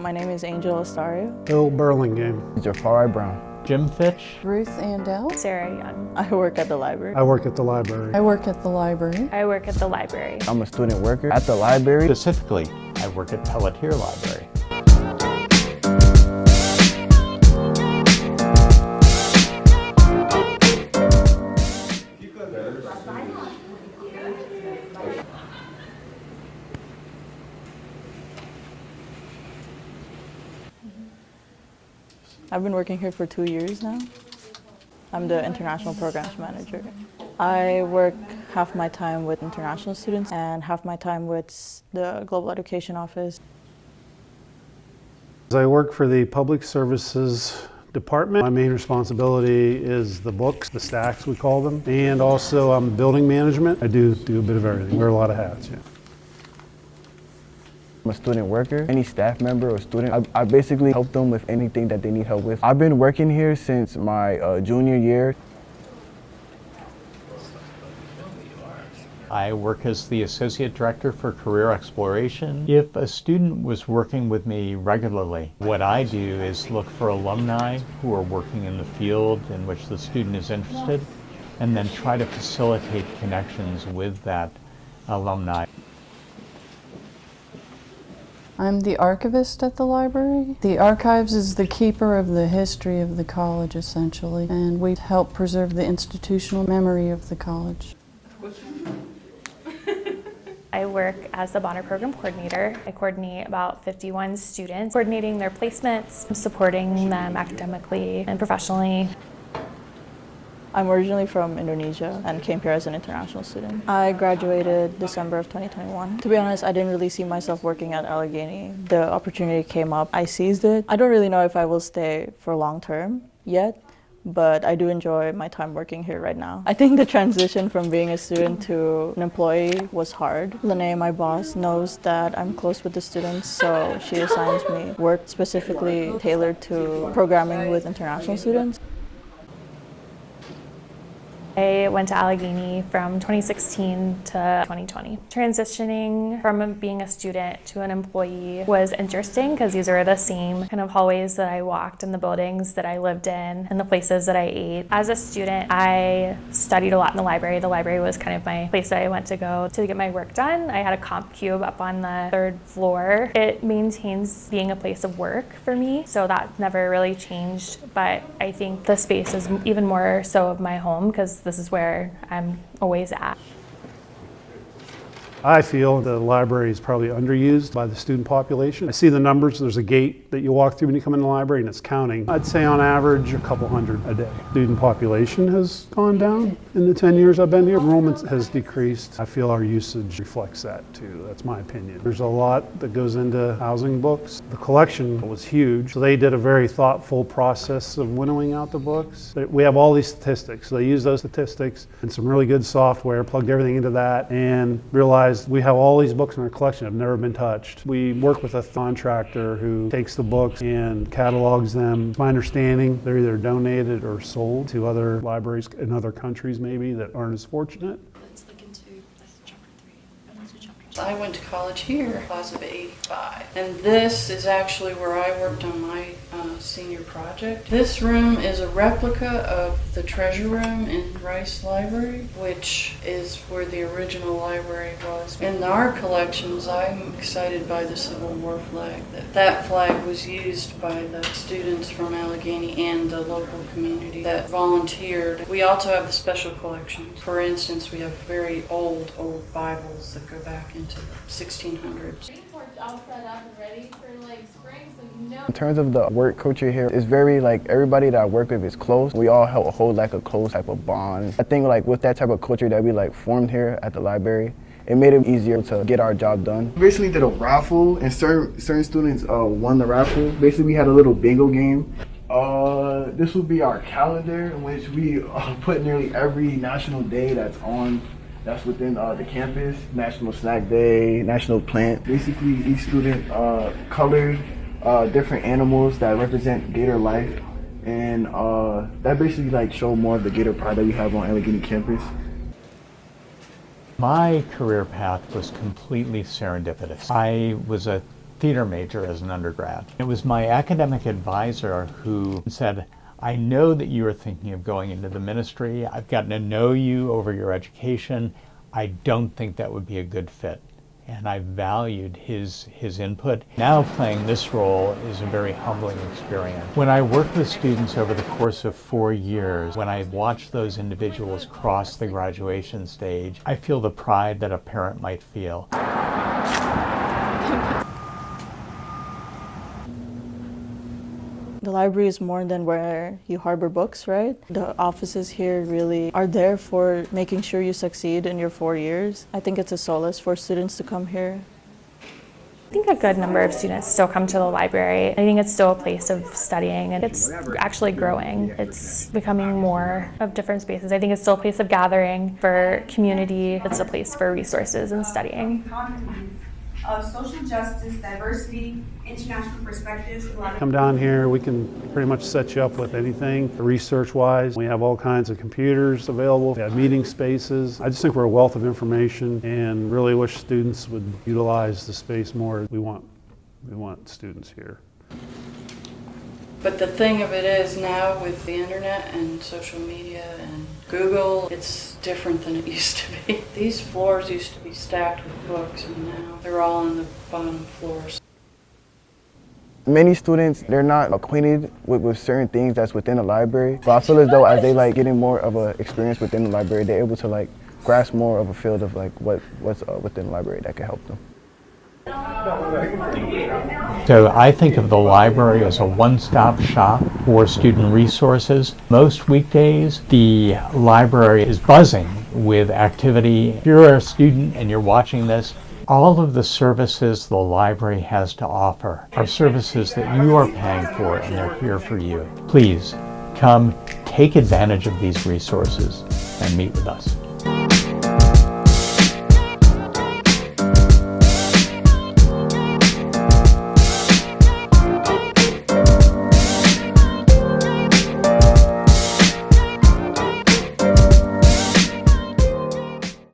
My name is Angel Astario. Bill Burlingame. Jafari Brown. Jim Fitch. Ruth Andell. Sarah Young. I work at the library. I work at the library. I work at the library. I work at the library. I'm a student worker at the library. Specifically, I work at Pelletier Library. I've been working here for 2 years now. I'm the International Programs Manager. I work half my time with international students and half my time with the Global Education Office. I work for the Public Services Department. My main responsibility is the books, the stacks we call them, and also building management. I do a bit of everything, wear a lot of hats. Yeah. I'm a student worker. Any staff member or student, I basically help them with anything that they need help with. I've been working here since my junior year. I work as the Associate Director for Career Exploration. If a student was working with me regularly, what I do is look for alumni who are working in the field in which the student is interested, and then try to facilitate connections with that alumni. I'm the archivist at the library. The archives is the keeper of the history of the college, essentially, and we help preserve the institutional memory of the college. I work as the Bonner Program Coordinator. I coordinate about 51 students, coordinating their placements, supporting them academically and professionally. I'm originally from Indonesia and came here as an international student. I graduated December of 2021. To be honest, I didn't really see myself working at Allegheny. The opportunity came up, I seized it. I don't really know if I will stay for long term yet, but I do enjoy my time working here right now. I think the transition from being a student to an employee was hard. Lene, my boss, knows that I'm close with the students, so she assigns me work specifically tailored to programming with international students. I went to Allegheny from 2016 to 2020. Transitioning from being a student to an employee was interesting because these are the same kind of hallways that I walked and the buildings that I lived in and the places that I ate. As a student, I studied a lot in the library. The library was kind of my place that I went to go to get my work done. I had a comp cube up on the 3rd floor. It maintains being a place of work for me, so that never really changed, but I think the space is even more so of my home because this is where I'm always at. I feel the library is probably underused by the student population. I see the numbers. There's a gate that you walk through when you come in the library and it's counting. I'd say on average a couple hundred a day. Student population has gone down in the 10 years I've been here. Enrollment has decreased. I feel our usage reflects that too. That's my opinion. There's a lot that goes into housing books. The collection was huge. So they did a very thoughtful process of winnowing out the books. We have all these statistics. So they used those statistics and some really good software, plugged everything into that and realized we have all these books in our collection that have never been touched. We work with a contractor who takes the books and catalogs them. It's my understanding they're either donated or sold to other libraries in other countries maybe that aren't as fortunate. Let's look into chapter 3. Let's do chapter 2. I went to college here, class of '85, and this is actually where I worked on my senior project. This room is a replica of the treasure room in Rice Library, which is where the original library was. In our collections, I'm excited by the Civil War flag. That flag was used by the students from Allegheny and the local community that volunteered. We also have the special collections. For instance, we have very old Bibles that go back into the 1600s. All set up and ready for like spring, so you know. In terms of the work culture here, it's very like everybody that I work with is close. We all hold like a close type of bond. I think like with that type of culture that we like formed here at the library, it made it easier to get our job done. We basically did a raffle and certain students won the raffle. Basically we had a little bingo game. This would be our calendar in which we put nearly every national day that's within the campus. National Snack Day, National Plant. Basically, each student colored different animals that represent Gator life, and that basically like showed more of the Gator pride that we have on Allegheny campus. My career path was completely serendipitous. I was a theater major as an undergrad. It was my academic advisor who said, I know that you are thinking of going into the ministry. I've gotten to know you over your education. I don't think that would be a good fit. And I valued his input. Now playing this role is a very humbling experience. When I work with students over the course of 4 years, when I watch those individuals cross the graduation stage, I feel the pride that a parent might feel. The library is more than where you harbor books, right? The offices here really are there for making sure you succeed in your 4 years. I think it's a solace for students to come here. I think a good number of students still come to the library. I think it's still a place of studying, and it's actually growing. It's becoming more of different spaces. I think it's still a place of gathering for community. It's a place for resources and studying. Of social justice, diversity, international perspectives. Come down here, we can pretty much set you up with anything research-wise. We have all kinds of computers available. We have meeting spaces. I just think we're a wealth of information and really wish students would utilize the space more. We want students here. But the thing of it is now with the internet and social media and Google, it's different than it used to be. These floors used to be stacked with books and now they're all on the bottom floors. Many students, they're not acquainted with certain things that's within the library. But I feel as though as they getting more of an experience within the library, they're able to grasp more of a field of what's within the library that can help them. So I think of the library as a one-stop shop for student resources. Most weekdays, the library is buzzing with activity. If you're a student and you're watching this, all of the services the library has to offer are services that you are paying for, and they're here for you. Please come take advantage of these resources and meet with us.